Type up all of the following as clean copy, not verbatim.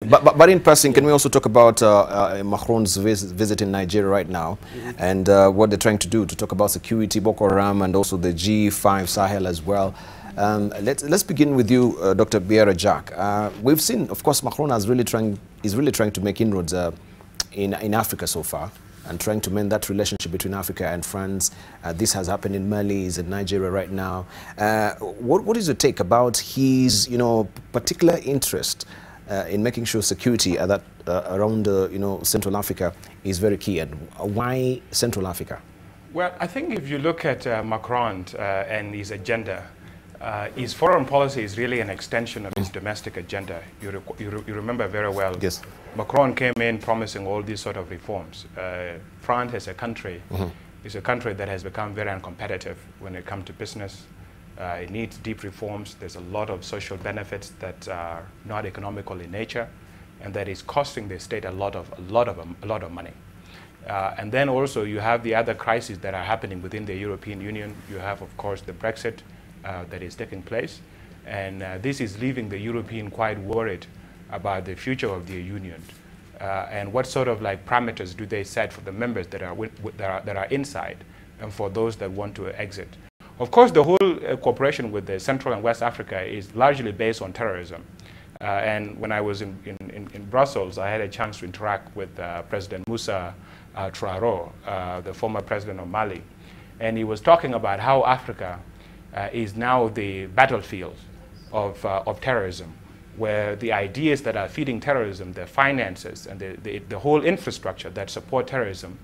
But in passing, can we also talk about Macron's visit in Nigeria right now, and what they're trying to do to talk about security, Boko Haram, and also the G5 Sahel as well? Let's begin with you, Dr. Biera Jack. We've seen, of course, Macron is really trying to make inroads in Africa so far, and trying to mend that relationship between Africa and France. This has happened in Mali, he's in Nigeria right now. What is your take about his, particular interest in making sure security at around Central Africa is very key, and why Central Africa? Well, I think if you look at Macron and his agenda, his foreign policy is really an extension of his domestic agenda. You remember very well. Yes. Macron came in promising all these sort of reforms. France as a country is a country that has become very uncompetitive when it comes to business. It needs deep reforms. There's a lot of social benefits that are not economical in nature, and that is costing the state a lot of money. And then also you have the other crises that are happening within the European Union. You have, of course, the Brexit that is taking place, and this is leaving the European quite worried about the future of the union, and what sort of parameters do they set for the members that are inside, and for those that want to exit. Of course, the whole cooperation with the Central and West Africa is largely based on terrorism. And when I was in Brussels, I had a chance to interact with President Moussa Traoré, the former president of Mali. And he was talking about how Africa is now the battlefield of terrorism, where the ideas that are feeding terrorism, the finances, and the whole infrastructure that support terrorism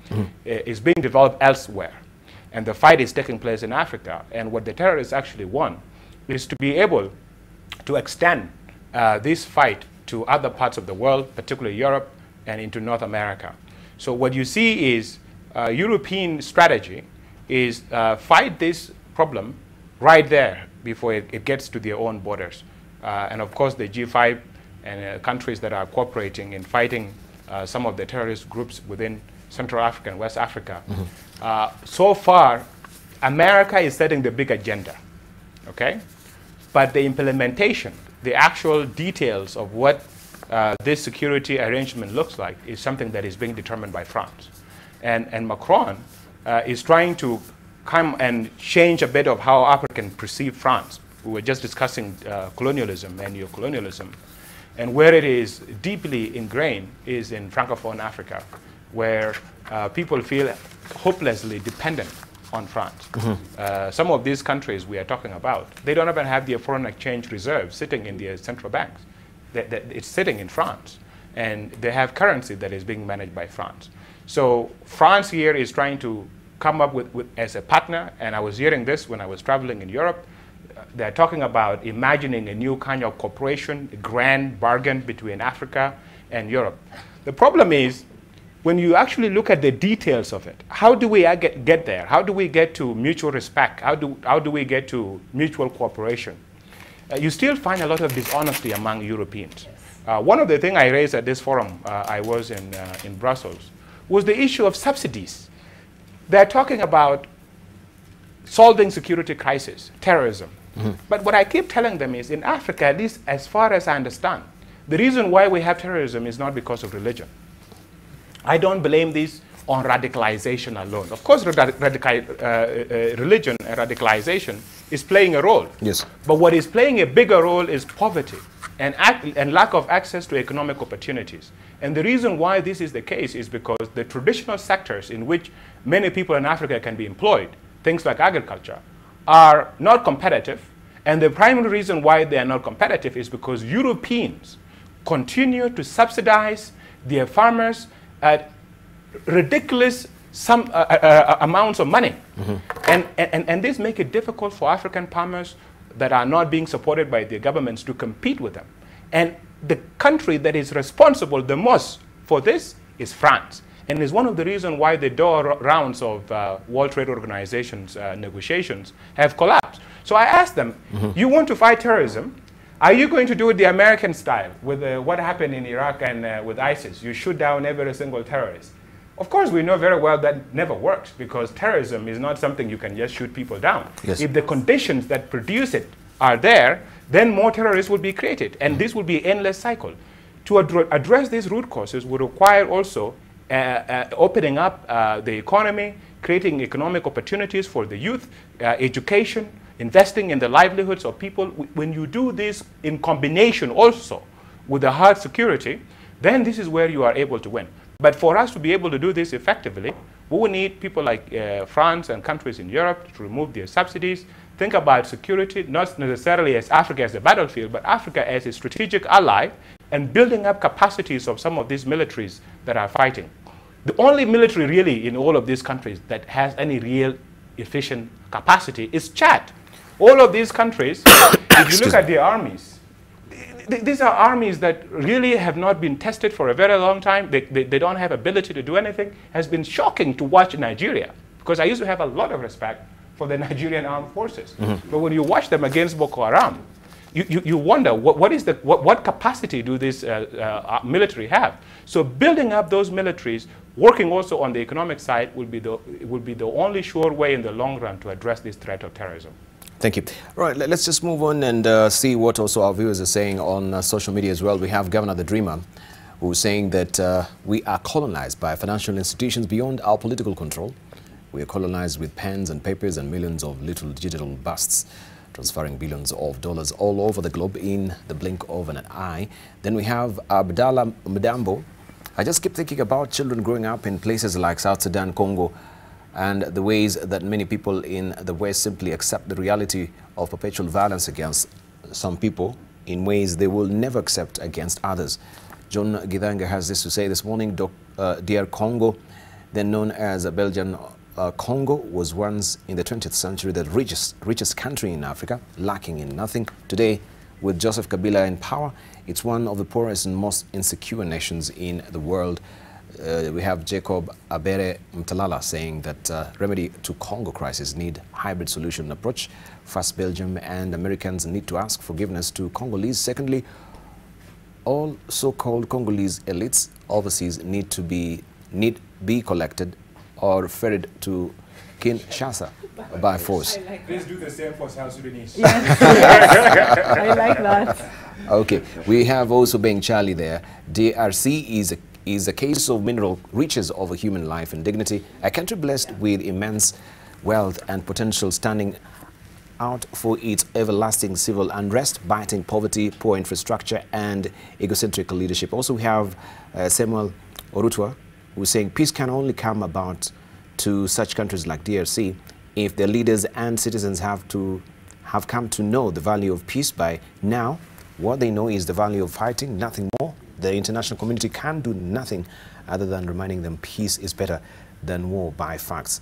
is being developed elsewhere. And the fight is taking place in Africa. And what the terrorists actually want is to be able to extend this fight to other parts of the world, particularly Europe and into North America. So what you see is European strategy is fight this problem right there before it gets to their own borders. And of course, the G5 and countries that are cooperating in fighting some of the terrorist groups within Central Africa and West Africa. So far, America is setting the big agenda, okay? But the implementation, the actual details of what this security arrangement looks like is something that is being determined by France. And Macron is trying to come and change a bit of how Africans perceive France. We were just discussing colonialism and neocolonialism. And where it is deeply ingrained is in Francophone Africa, where people feel hopelessly dependent on France. Some of these countries we are talking about, they don't even have their foreign exchange reserves sitting in their central banks. It's sitting in France, and they have currency that is being managed by France. So France here is trying to come up with as a partner, and I was hearing this when I was traveling in Europe. They're talking about imagining a new kind of cooperation, a grand bargain between Africa and Europe. The problem is, when you actually look at the details of it, how do we get there? How do we get to mutual respect? How do we get to mutual cooperation? You still find a lot of dishonesty among Europeans. One of the things I raised at this forum I was in Brussels was the issue of subsidies. They're talking about solving security crisis, terrorism. But what I keep telling them is, in Africa, at least as far as I understand, the reason why we have terrorism is not because of religion. I don't blame this on radicalization alone. Of course, religion and radicalization is playing a role. Yes. But what is playing a bigger role is poverty and lack of access to economic opportunities. And the reason why this is the case is because the traditional sectors in which many people in Africa can be employed, things like agriculture, are not competitive. And the primary reason why they are not competitive is because Europeans continue to subsidize their farmers at ridiculous amounts of money. And this makes it difficult for African farmers that are not being supported by their governments to compete with them. And the country that is responsible the most for this is France. And it's one of the reasons why the Doha rounds of World Trade Organization's negotiations have collapsed. So I asked them, you want to fight terrorism? Are you going to do it the American style with what happened in Iraq and with ISIS? You shoot down every single terrorist. Of course, we know very well that never works, because terrorism is not something you can just shoot people down. Yes. If the conditions that produce it are there, then more terrorists will be created, and this will be an endless cycle. To address these root causes would require also opening up the economy, creating economic opportunities for the youth, education, investing in the livelihoods of people. When you do this in combination also with the hard security, then this is where you are able to win. But for us to be able to do this effectively, we will need people like France and countries in Europe to remove their subsidies, think about security, not necessarily as Africa as a battlefield, but Africa as a strategic ally, and building up capacities of some of these militaries that are fighting. The only military really in all of these countries that has any real efficient capacity is Chad. All of these countries, if you look at their armies, these are armies that really have not been tested for a very long time. They don't have ability to do anything. It has been shocking to watch Nigeria, because I used to have a lot of respect for the Nigerian armed forces. But when you watch them against Boko Haram, you wonder what capacity do this military have? So building up those militaries, working also on the economic side, will be the only sure way in the long run to address this threat of terrorism. Thank you. All right, let's just move on and see what also our viewers are saying on social media as well. We have Governor the Dreamer, who's saying that we are colonized by financial institutions beyond our political control. We are colonized with pens and papers and millions of little digital busts, transferring billions of dollars all over the globe in the blink of an eye. Then we have Abdallah Mdambo. I just keep thinking about children growing up in places like South Sudan, Congo, and the ways that many people in the West simply accept the reality of perpetual violence against some people in ways they will never accept against others. John Githanga has this to say this morning. DR Congo, then known as Belgian Congo, was once in the 20th century the richest country in Africa, lacking in nothing. Today, with Joseph Kabila in power, it's one of the poorest and most insecure nations in the world. We have Jacob Abere Mtalala saying that remedy to Congo crisis need hybrid solution approach. First, Belgium and Americans need to ask forgiveness to Congolese. Secondly, all so-called Congolese elites overseas need be collected or ferried to Kinshasa by force. Please do the same for South Sudanese. Yes. I like that. Okay, we have also Beng Charlie there. DRC is a case of mineral riches over human life and dignity, a country blessed with immense wealth and potential, standing out for its everlasting civil unrest, biting poverty, poor infrastructure, and egocentric leadership. Also, we have Samuel Orutwa, who's saying peace can only come about to such countries like DRC if their leaders and citizens have come to know the value of peace by now. What they know is the value of fighting, nothing more. The international community can do nothing other than reminding them peace is better than war by facts.